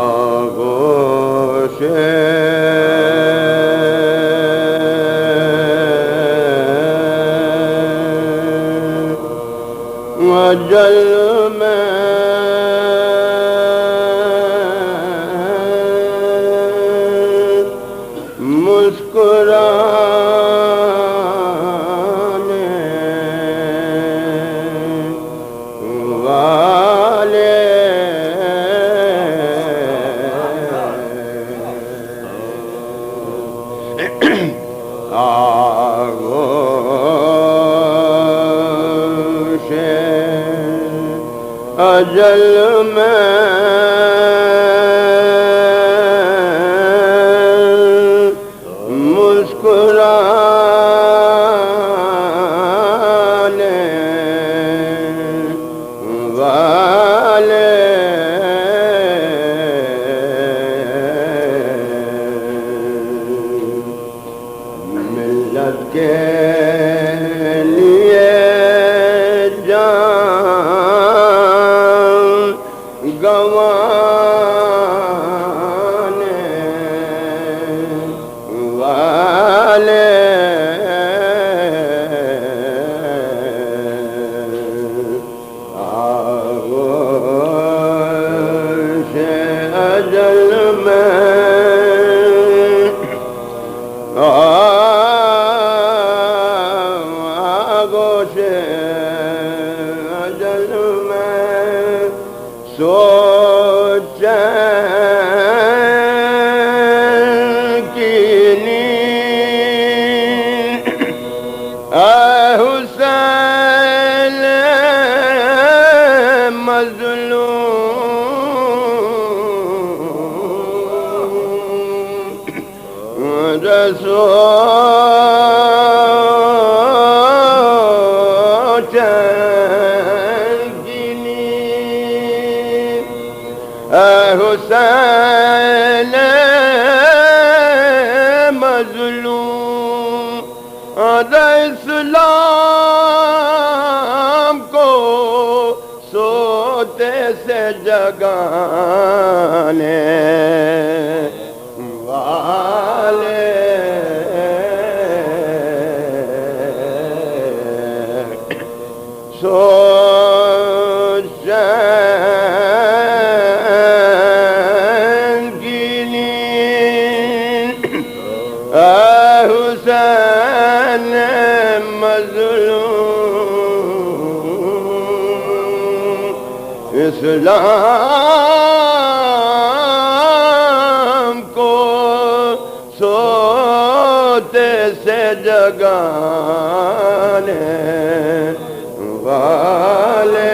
आगोश अजल में मुस्कुराने वाले आगोश अजल में मुस्कुराने वाले मिल्लत के लिए जान गंवाने वाले आगोश अजल में आगोश अजल में सोचे की नींद हुसैन मज़लूम रसूल की नींद हुसैन मज़लूम इस्लाम को सोते से जगाने वाले सोचैन की नींद हुसैन मज़लूम इस्लाम को सोते से जगाने वाले